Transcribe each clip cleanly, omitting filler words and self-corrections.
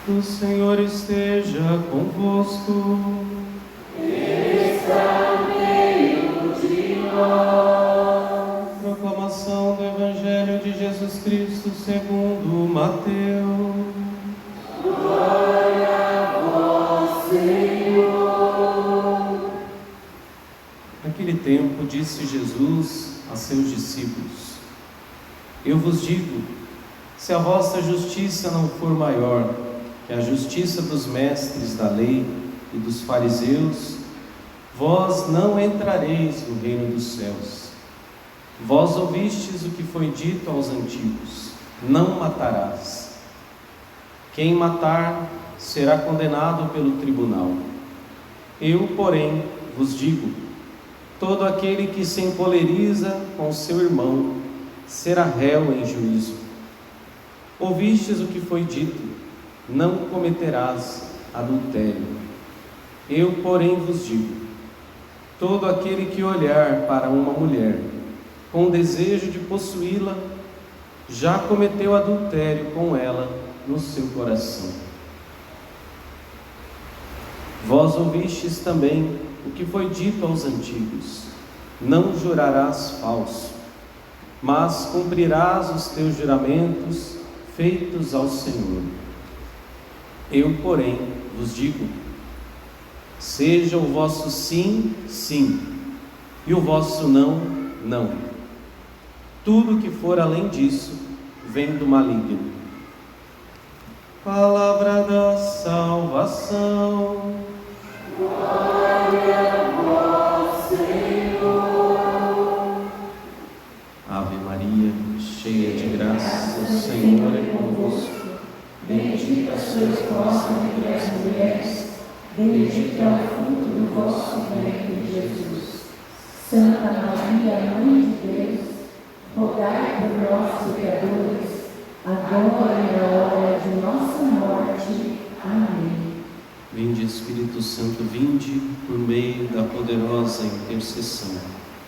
O Senhor esteja convosco. Ele está no meio de nós. Proclamação do Evangelho de Jesus Cristo segundo Mateus. Glória a vós, Senhor. Naquele tempo disse Jesus a seus discípulos: Eu vos digo, se a vossa justiça não for maior que a justiça dos mestres da lei e dos fariseus, vós não entrareis no reino dos céus. Vós ouvistes o que foi dito aos antigos: não matarás. Quem matar será condenado pelo tribunal. Eu, porém, vos digo: todo aquele que se encoleriza com seu irmão será réu em juízo. Ouvistes o que foi dito: não cometerás adultério. Eu, porém, vos digo: todo aquele que olhar para uma mulher com desejo de possuí-la, já cometeu adultério com ela no seu coração. Vós ouvistes também o que foi dito aos antigos: não jurarás falso, mas cumprirás os teus juramentos feitos ao Senhor. Eu, porém, vos digo: seja o vosso sim, sim, e o vosso não, não. Tudo que for além disso vem do maligno. Palavra da salvação. Glória a vós, Senhor. Ave Maria, cheia de graça, o Senhor é convosco. Bendita sois vós entre as mulheres, bendito é o fruto do vosso ventre, Jesus. Santa Maria, Mãe de Deus, rogai por nós, pecadores, agora e na hora de nossa morte. Amém. Vinde, Espírito Santo, vinde por meio da poderosa intercessão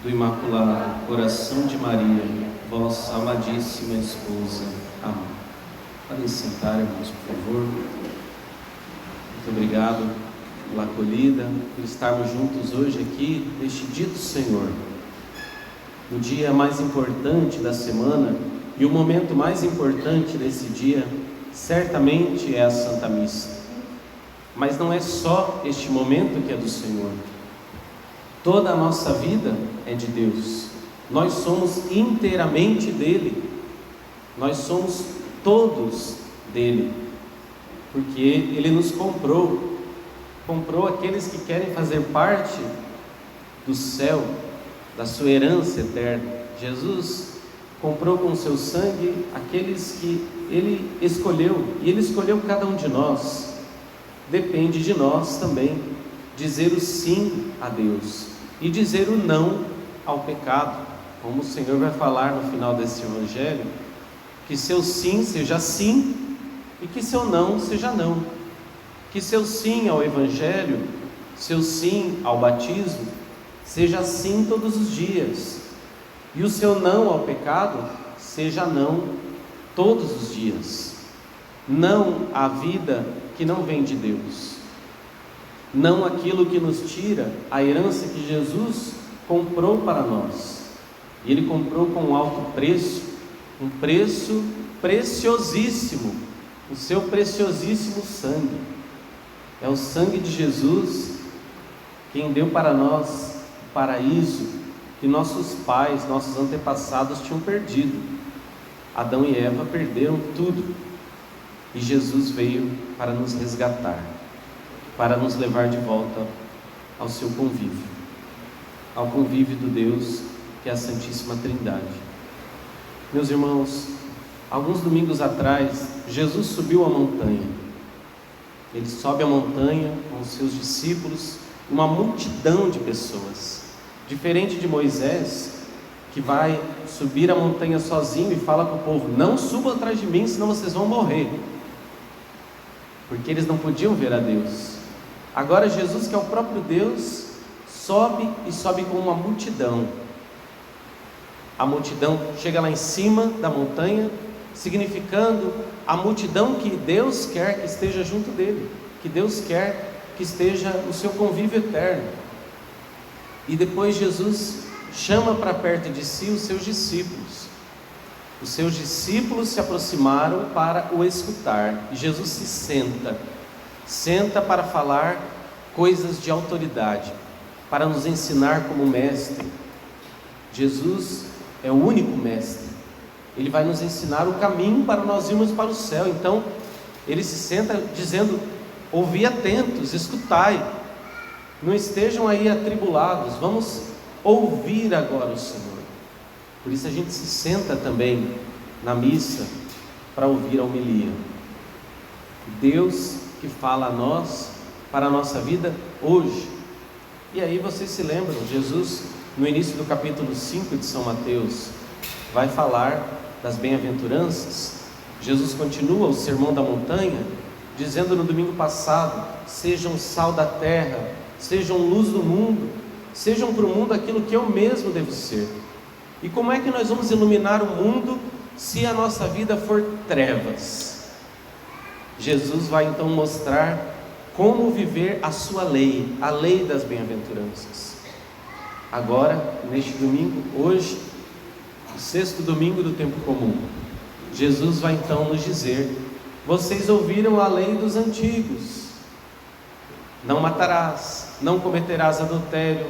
do Imaculado Coração de Maria, vossa amadíssima esposa. Amém. Podem sentar, irmãos, por favor. Muito obrigado pela acolhida, por estarmos juntos hoje aqui, neste dia do Senhor. O dia mais importante da semana e o momento mais importante desse dia, certamente é a Santa Missa. Mas não é só este momento que é do Senhor. Toda a nossa vida é de Deus. Nós somos inteiramente dele. Nós somos todos dele, porque ele nos comprou aqueles que querem fazer parte do céu, da sua herança eterna. Jesus comprou com o seu sangue aqueles que ele escolheu, e ele escolheu cada um de nós. Depende de nós também dizer o sim a Deus e dizer o não ao pecado, como o Senhor vai falar no final desse evangelho. Que seu sim seja sim e que seu não seja não. Que seu sim ao Evangelho, seu sim ao batismo, seja sim todos os dias. E o seu não ao pecado seja não todos os dias. Não à vida que não vem de Deus. Não aquilo que nos tira a herança que Jesus comprou para nós. E Ele comprou com um alto preço. Um preço preciosíssimo, o seu preciosíssimo sangue. É o sangue de Jesus quem deu para nós o paraíso que nossos pais, nossos antepassados tinham perdido. Adão e Eva perderam tudo, e Jesus veio para nos resgatar, para nos levar de volta ao seu convívio, ao convívio do Deus que é a Santíssima Trindade. Meus irmãos, alguns domingos atrás, Jesus subiu a montanha. Ele sobe a montanha com os seus discípulos, uma multidão de pessoas. Diferente de Moisés, que vai subir a montanha sozinho e fala para o povo: não subam atrás de mim, senão vocês vão morrer. Porque eles não podiam ver a Deus. Agora Jesus, que é o próprio Deus, sobe e sobe com uma multidão. A multidão chega lá em cima da montanha, significando a multidão que Deus quer que esteja junto dele, que Deus quer que esteja no seu convívio eterno. E depois Jesus chama para perto de si os seus discípulos. Os seus discípulos se aproximaram para o escutar, e Jesus se senta para falar coisas de autoridade, para nos ensinar como mestre. Jesus é o único mestre, ele vai nos ensinar o caminho para nós irmos para o céu. Então ele se senta dizendo: ouvi atentos, escutai, não estejam aí atribulados, vamos ouvir agora o Senhor. Por isso a gente se senta também na missa para ouvir a homilia. Deus que fala a nós, para a nossa vida hoje. E aí vocês se lembram, Jesus no início do capítulo 5 de São Mateus vai falar das bem-aventuranças. Jesus continua o sermão da montanha dizendo no domingo passado: sejam sal da terra, sejam luz do mundo, sejam para o mundo aquilo que eu mesmo devo ser. E como é que nós vamos iluminar o mundo se a nossa vida for trevas? Jesus vai então mostrar como viver a sua lei, a lei das bem-aventuranças. Agora, neste domingo, hoje, o 6º domingo do tempo comum, Jesus vai então nos dizer: vocês ouviram a lei dos antigos: não matarás, não cometerás adultério,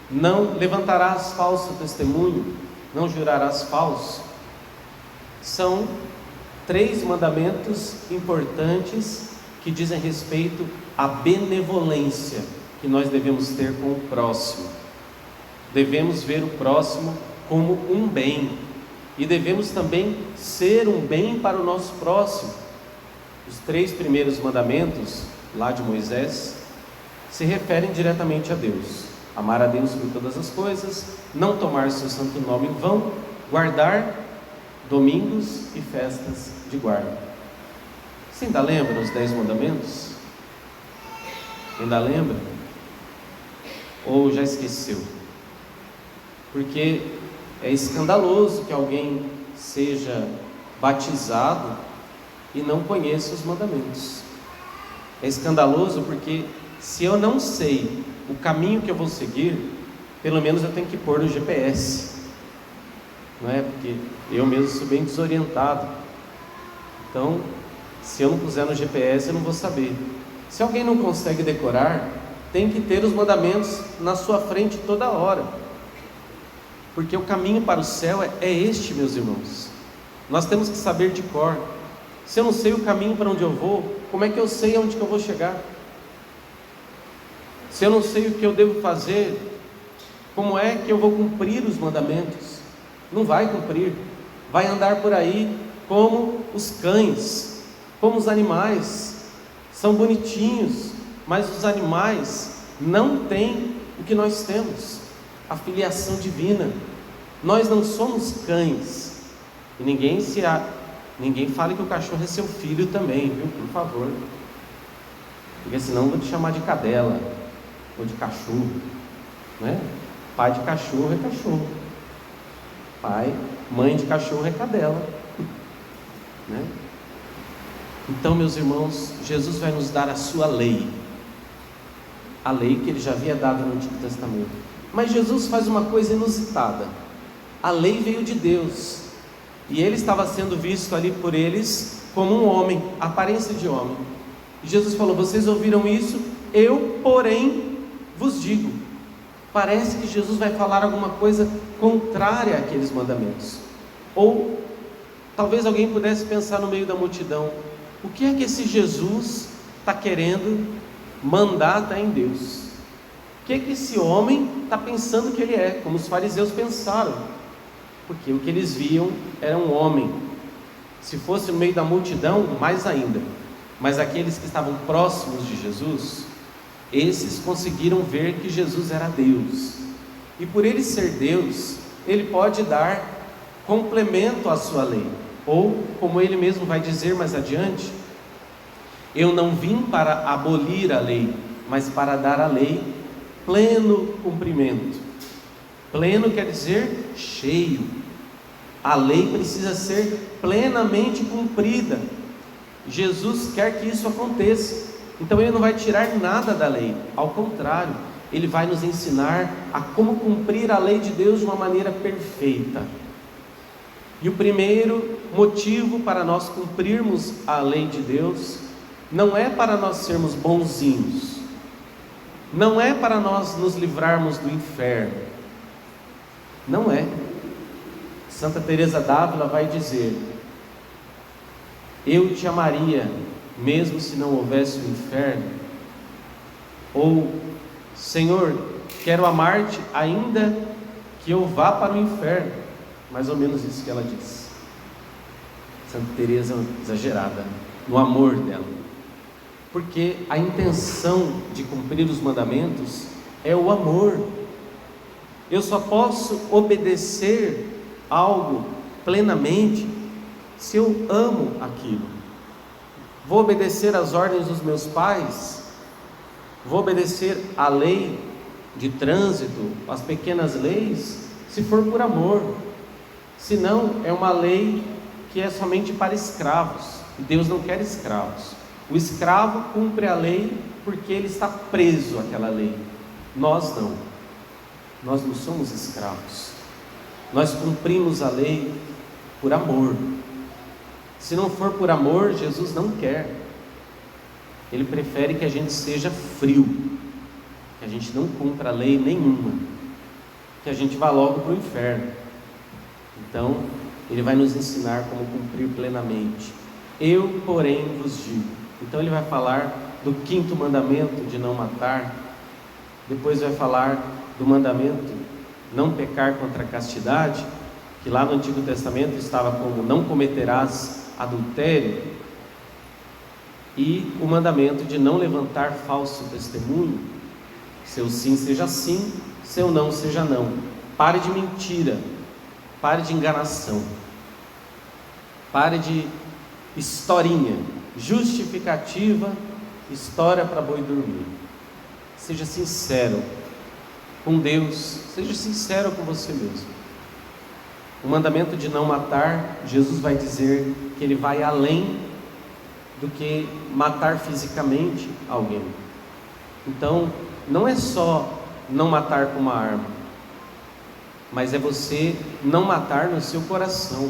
não levantarás falso testemunho, não jurarás falso. São 3 mandamentos importantes que dizem respeito à benevolência que nós devemos ter com o próximo. Devemos ver o próximo como um bem, e devemos também ser um bem para o nosso próximo. Os 3 primeiros mandamentos lá de Moisés se referem diretamente a Deus: amar a Deus por todas as coisas, não tomar seu santo nome em vão, guardar domingos e festas de guarda. Você ainda lembra os 10 mandamentos? Ainda lembra? Ou já esqueceu? Porque é escandaloso que alguém seja batizado e não conheça os mandamentos. É escandaloso porque se eu não sei o caminho que eu vou seguir, pelo menos eu tenho que pôr no GPS, não é? Porque eu mesmo sou bem desorientado. Então, se eu não puser no GPS, eu não vou saber. Se alguém não consegue decorar, tem que ter os mandamentos na sua frente toda hora, porque o caminho para o céu é este, meus irmãos. Nós temos que saber de cor. Se eu não sei o caminho para onde eu vou, como é que eu sei aonde que eu vou chegar? Se eu não sei o que eu devo fazer, como é que eu vou cumprir os mandamentos? Não vai cumprir, vai andar por aí como os cães, como os animais. São bonitinhos, mas os animais não têm o que nós temos, a filiação divina. Nós não somos cães. E ninguém fale que o cachorro é seu filho também, viu? Por favor, porque senão eu vou te chamar de cadela ou de cachorro, né? Pai de cachorro é cachorro, mãe de cachorro é cadela, né? Então, meus irmãos, Jesus vai nos dar a sua lei, a lei que ele já havia dado no Antigo Testamento. Mas Jesus faz uma coisa inusitada. A lei veio de Deus, e ele estava sendo visto ali por eles como um homem, aparência de homem. E Jesus falou: vocês ouviram isso, eu porém vos digo. Parece que Jesus vai falar alguma coisa contrária àqueles mandamentos. Ou talvez alguém pudesse pensar no meio da multidão: o que é que esse Jesus está querendo mandar até em Deus? O que é que esse homem está pensando que ele é? Como os fariseus pensaram, porque o que eles viam era um homem. Se fosse no meio da multidão, mais ainda. Mas aqueles que estavam próximos de Jesus, esses conseguiram ver que Jesus era Deus. E por ele ser Deus, ele pode dar complemento à sua lei. Ou, como ele mesmo vai dizer mais adiante: eu não vim para abolir a lei, mas para dar à lei pleno cumprimento. Pleno quer dizer cheio. A lei precisa ser plenamente cumprida. Jesus quer que isso aconteça. Então Ele não vai tirar nada da lei, ao contrário, Ele vai nos ensinar a como cumprir a lei de Deus de uma maneira perfeita. E o primeiro motivo para nós cumprirmos a lei de Deus não é para nós sermos bonzinhos, não é para nós nos livrarmos do inferno, não é. Santa Teresa d'Ávila vai dizer: eu te amaria mesmo se não houvesse o inferno, ou Senhor, quero amar-te ainda que eu vá para o inferno. Mais ou menos isso que ela diz. Santa Teresa exagerada no amor dela, porque a intenção de cumprir os mandamentos é o amor. Eu só posso obedecer algo plenamente se eu amo aquilo. Vou obedecer às ordens dos meus pais, vou obedecer à lei de trânsito, as pequenas leis, se for por amor. Se não, é uma lei que é somente para escravos, e Deus não quer escravos. O escravo cumpre a lei porque ele está preso àquela lei. Nós não. Nós não somos escravos. Nós cumprimos a lei por amor. Se não for por amor, Jesus não quer. Ele prefere que a gente seja frio, que a gente não cumpra a lei nenhuma, que a gente vá logo para o inferno. Então, Ele vai nos ensinar como cumprir plenamente. Eu, porém, vos digo. Então Ele vai falar do 5º mandamento de não matar, depois vai falar do mandamento não pecar contra a castidade, que lá no Antigo Testamento estava como não cometerás adultério, e o mandamento de não levantar falso testemunho. Seu sim seja sim, seu não seja não. Pare de mentira, pare de enganação, pare de historinha, justificativa, história para boi dormir. Seja sincero com Deus, seja sincero com você mesmo. O mandamento de não matar, Jesus vai dizer que ele vai além do que matar fisicamente alguém. Então, não é só não matar com uma arma, mas é você não matar no seu coração.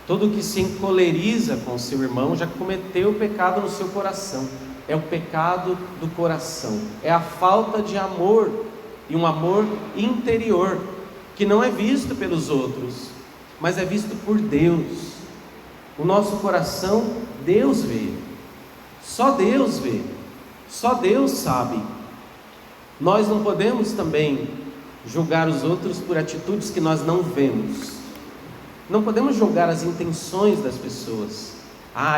Todo que se encoleriza com o seu irmão já cometeu o pecado no seu coração. É o pecado do coração, é a falta de amor, e um amor interior, que não é visto pelos outros, mas é visto por Deus. O nosso coração, Deus vê, só Deus vê, só Deus sabe. Nós não podemos também julgar os outros por atitudes que nós não vemos. Não podemos julgar as intenções das pessoas.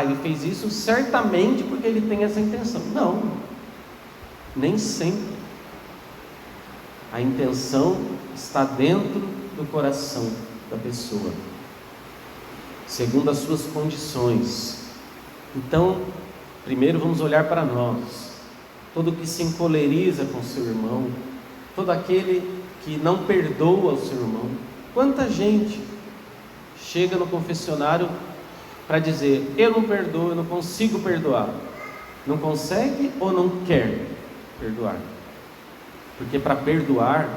Ele fez isso certamente porque ele tem essa intenção. Não, nem sempre. A intenção está dentro do coração da pessoa, segundo as suas condições. Então, primeiro vamos olhar para nós. Todo que se encoleriza com seu irmão, todo aquele que não perdoa o seu irmão. Quanta gente chega no confessionário para dizer: eu não perdoo, eu não consigo perdoar. Não consegue ou não quer perdoar? Porque para perdoar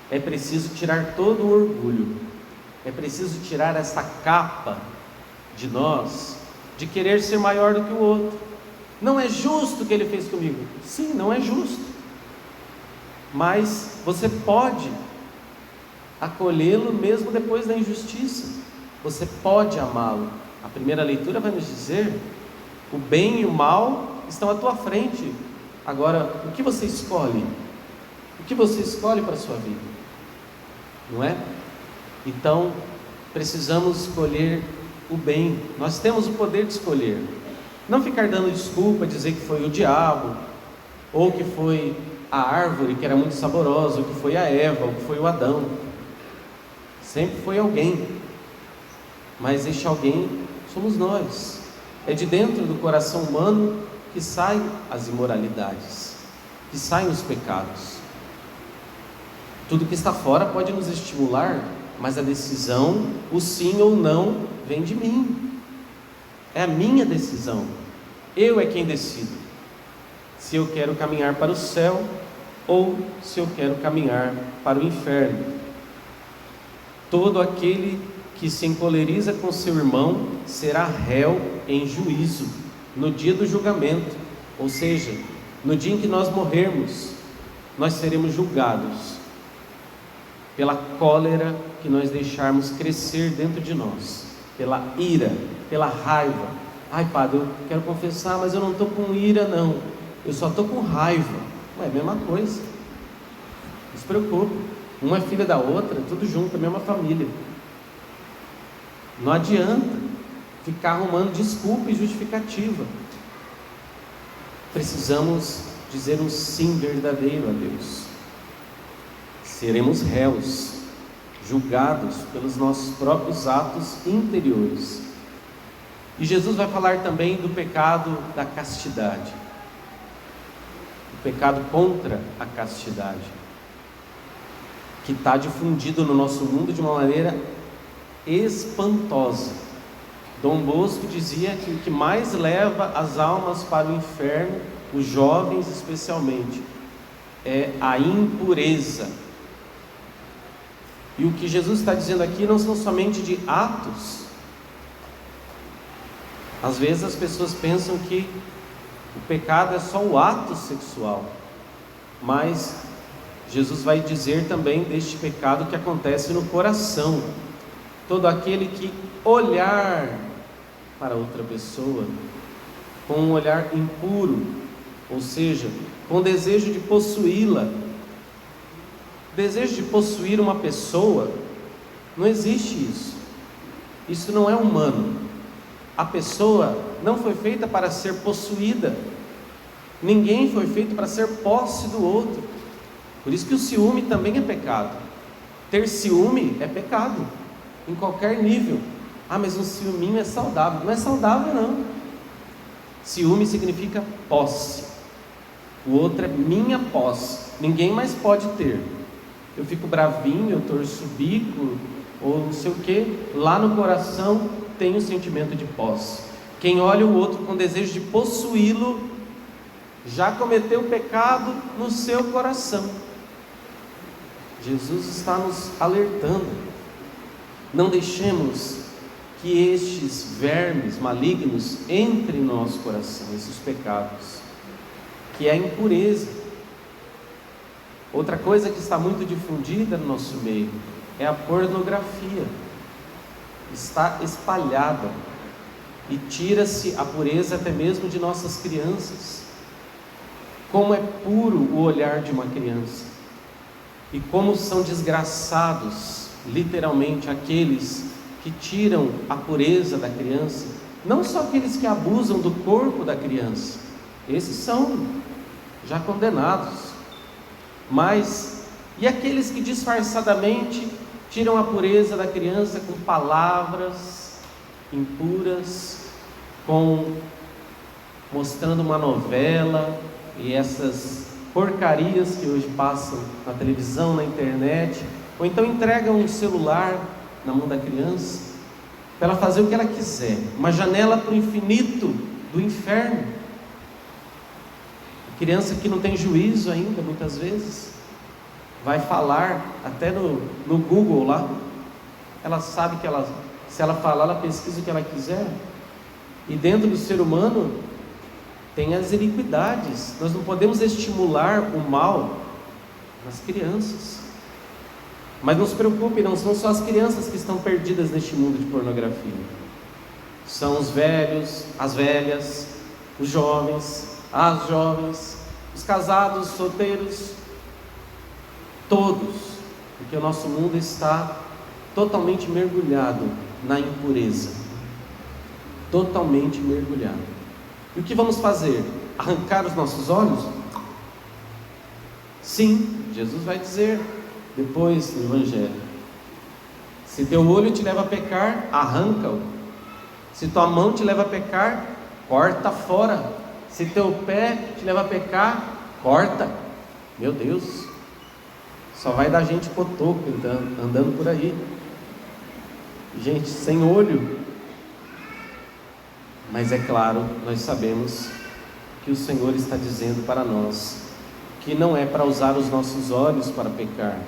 é preciso tirar todo o orgulho, é preciso tirar essa capa de nós, de querer ser maior do que o outro. Não é justo o que ele fez comigo. Sim, não é justo, mas você pode acolhê-lo mesmo depois da injustiça. Você pode amá-lo. A primeira leitura vai nos dizer: o bem e o mal estão à tua frente. Agora, o que você escolhe? O que você escolhe para a sua vida? Não é? Então, precisamos escolher o bem. Nós temos o poder de escolher. Não ficar dando desculpa, dizer que foi o diabo, ou que foi a árvore que era muito saborosa, ou que foi a Eva, ou que foi o Adão. Sempre foi alguém, mas este alguém somos nós. É de dentro do coração humano que saem as imoralidades, que saem os pecados. Tudo que está fora pode nos estimular, mas a decisão, o sim ou não, vem de mim. É a minha decisão. Eu é quem decido se eu quero caminhar para o céu ou se eu quero caminhar para o inferno. Todo aquele que se encoleriza com seu irmão será réu em juízo no dia do julgamento, ou seja, no dia em que nós morrermos, nós seremos julgados pela cólera que nós deixarmos crescer dentro de nós, pela ira, pela raiva. Ai, padre, eu quero confessar, mas eu não estou com ira não, eu só estou com raiva. É a mesma coisa, não se preocupe, uma é filha da outra, tudo junto, a mesma família. Não adianta ficar arrumando desculpa e justificativa. Precisamos dizer um sim verdadeiro a Deus. Seremos réus, julgados pelos nossos próprios atos interiores. E Jesus vai falar também do pecado da castidade, o pecado contra a castidade, que está difundido no nosso mundo de uma maneira espantosa. Dom Bosco dizia que o que mais leva as almas para o inferno, os jovens especialmente, é a impureza. E o que Jesus está dizendo aqui não são somente de atos. Às vezes as pessoas pensam que o pecado é só o ato sexual, mas Jesus vai dizer também deste pecado que acontece no coração. Todo aquele que olhar para outra pessoa com um olhar impuro, ou seja, com desejo de possuí-la. Desejo de possuir uma pessoa, não existe isso. Isso não é humano. A pessoa não foi feita para ser possuída. Ninguém foi feito para ser posse do outro. Por isso que o ciúme também é pecado. Ter ciúme é pecado, em qualquer nível. Ah, mas um ciúminho é saudável. Não é saudável não. Ciúme significa posse. O outro é minha posse, ninguém mais pode ter. Eu fico bravinho, eu torço o bico, ou não sei o que, lá no coração tem o sentimento de posse. Quem olha o outro com desejo de possuí-lo, já cometeu pecado no seu coração. Jesus está nos alertando. Não deixemos que estes vermes malignos entrem no nosso coração, esses pecados, que é a impureza. Outra coisa que está muito difundida no nosso meio é a pornografia. Está espalhada e tira-se a pureza até mesmo de nossas crianças. Como é puro o olhar de uma criança e como são desgraçados, literalmente, aqueles que tiram a pureza da criança. Não só aqueles que abusam do corpo da criança, esses são já condenados, mas e aqueles que disfarçadamente tiram a pureza da criança com palavras impuras, mostrando uma novela e essas porcarias que hoje passam na televisão, na internet, ou então entregam um celular na mão da criança para ela fazer o que ela quiser, uma janela para o infinito do inferno. A criança que não tem juízo ainda, muitas vezes, vai falar até no Google lá, ela sabe que se ela falar, ela pesquisa o que ela quiser. E dentro do ser humano tem as iniquidades. Nós não podemos estimular o mal nas crianças. Mas não se preocupe, não são só as crianças que estão perdidas neste mundo de pornografia. São os velhos, as velhas, os jovens, as jovens, os casados, os solteiros, todos, porque o nosso mundo está totalmente mergulhado na impureza, totalmente mergulhado. E o que vamos fazer? Arrancar os nossos olhos? Sim, Jesus vai dizer depois no Evangelho: se teu olho te leva a pecar, arranca-o. Se tua mão te leva a pecar, corta fora. Se teu pé te leva a pecar, corta. Meu Deus, só vai dar gente cotoco andando por aí, gente sem olho. Mas é claro, nós sabemos que o Senhor está dizendo para nós que não é para usar os nossos olhos para pecar.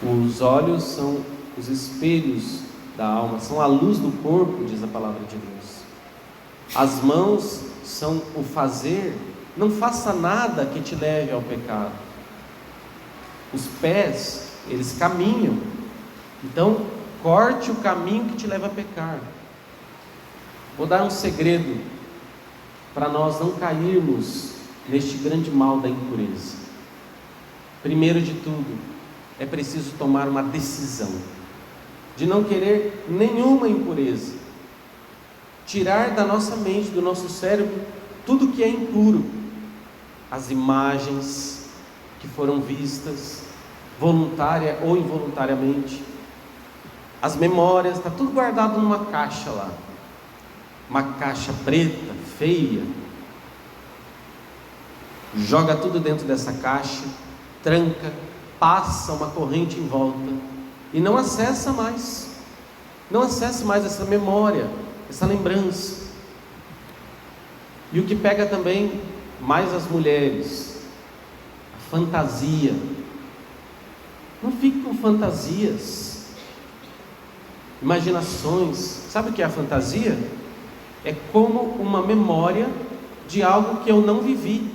Os olhos são os espelhos da alma, são a luz do corpo, diz a palavra de Deus. As mãos são o fazer. Não faça nada que te leve ao pecado. Os pés, eles caminham. Então, corte o caminho que te leva a pecar. Vou dar um segredo para nós não cairmos neste grande mal da impureza. Primeiro de tudo, é preciso tomar uma decisão de não querer nenhuma impureza. Tirar da nossa mente, do nosso cérebro, tudo que é impuro. As imagens que foram vistas, voluntária ou involuntariamente. As memórias, está tudo guardado numa caixa lá. Uma caixa preta, feia. Joga tudo dentro dessa caixa, tranca, passa uma corrente em volta e não acessa mais. Não acessa mais essa memória, essa lembrança. E o que pega também mais as mulheres, a fantasia. Não fique com fantasias, imaginações. Sabe o que é a fantasia? É como uma memória de algo que eu não vivi.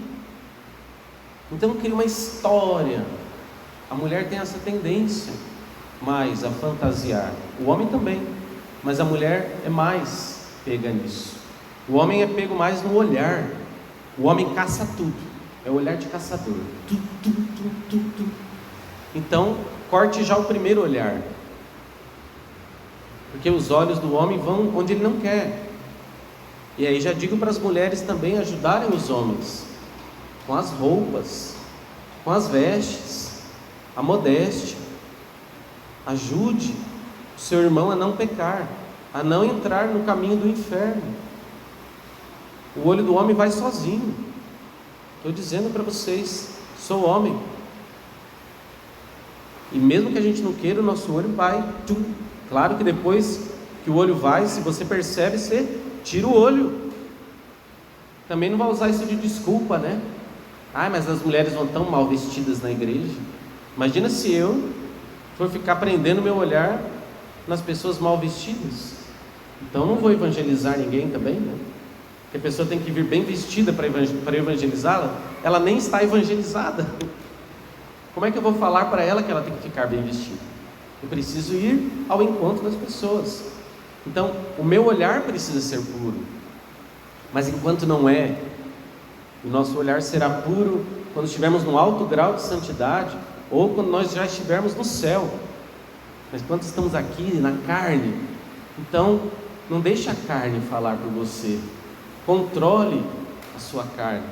Então cria uma história. A mulher tem essa tendência mais a fantasiar, o homem também, mas a mulher é mais pega nisso. O homem é pego mais no olhar. O homem caça tudo, é o olhar de caçador. Então corte já o primeiro olhar, porque os olhos do homem vão onde ele não quer. E aí já digo para as mulheres também ajudarem os homens com as roupas, com as vestes, a modéstia. Ajude o seu irmão a não pecar, a não entrar no caminho do inferno. O olho do homem vai sozinho. Estou dizendo para vocês, sou homem. E mesmo que a gente não queira, o nosso olho vai. Claro que depois que o olho vai, se você percebe, você tira o olho. Também não vai usar isso de desculpa, né? Mas as mulheres vão tão mal vestidas na igreja. Imagina se eu for ficar prendendo meu olhar nas pessoas mal vestidas. Então não vou evangelizar ninguém também, né? Porque a pessoa tem que vir bem vestida para evangelizá-la. Ela nem está evangelizada. Como é que eu vou falar para ela que ela tem que ficar bem vestida? Eu preciso ir ao encontro das pessoas. Então o meu olhar precisa ser puro. Mas enquanto não é, o nosso olhar será puro quando estivermos num alto grau de santidade, ou quando nós já estivermos no céu. Mas quando estamos aqui na carne, então não deixe a carne falar por você. Controle a sua carne.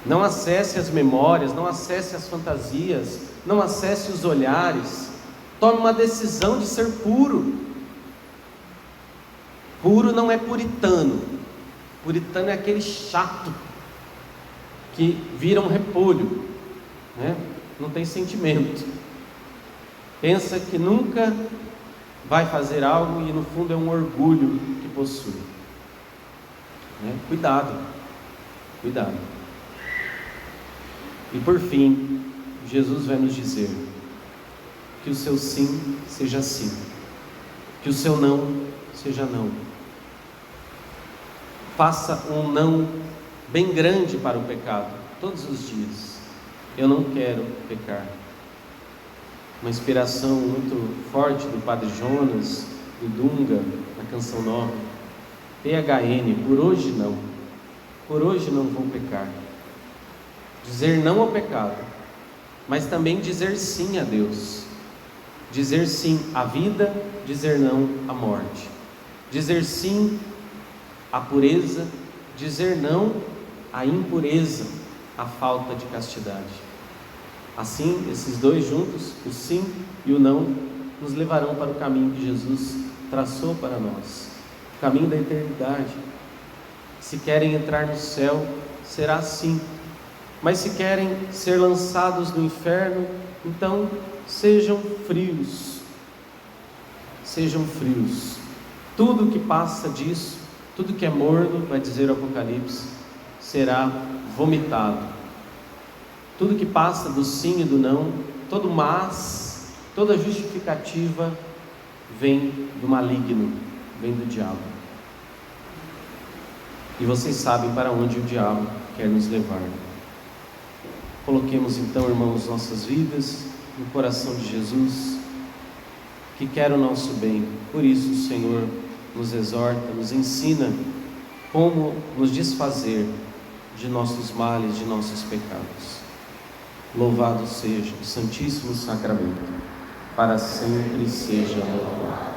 Não acesse as memórias, não acesse as fantasias, não acesse os olhares. Tome uma decisão de ser puro. Puro não é puritano. Puritano é aquele chato que vira um repolho, né? Não tem sentimento. Pensa que nunca vai fazer algo e no fundo é um orgulho que possui. Cuidado, cuidado. E por fim, Jesus vai nos dizer que o seu sim seja sim, que o seu não seja não. Faça um não bem grande para o pecado, todos os dias. Eu não quero pecar. Uma inspiração muito forte do Padre Jonas, do Dunga, na Canção Nova. PHN, por hoje não. Por hoje não vou pecar. Dizer não ao pecado, mas também dizer sim a Deus. Dizer sim à vida, dizer não à morte. Dizer sim à pureza, dizer não à impureza, à falta de castidade. Assim, esses dois juntos, o sim e o não, nos levarão para o caminho que Jesus traçou para nós, o caminho da eternidade. Se querem entrar no céu, será assim. Mas se querem ser lançados no inferno, então sejam frios. Sejam frios. Tudo que passa disso, tudo que é morno, vai dizer o Apocalipse, será vomitado. Tudo que passa do sim e do não, todo mas, toda justificativa vem do maligno, vem do diabo. E vocês sabem para onde o diabo quer nos levar. Coloquemos então, irmãos, nossas vidas no coração de Jesus, que quer o nosso bem. Por isso o Senhor nos exorta, nos ensina como nos desfazer de nossos males, de nossos pecados. Louvado seja o Santíssimo Sacramento, para sempre seja louvado.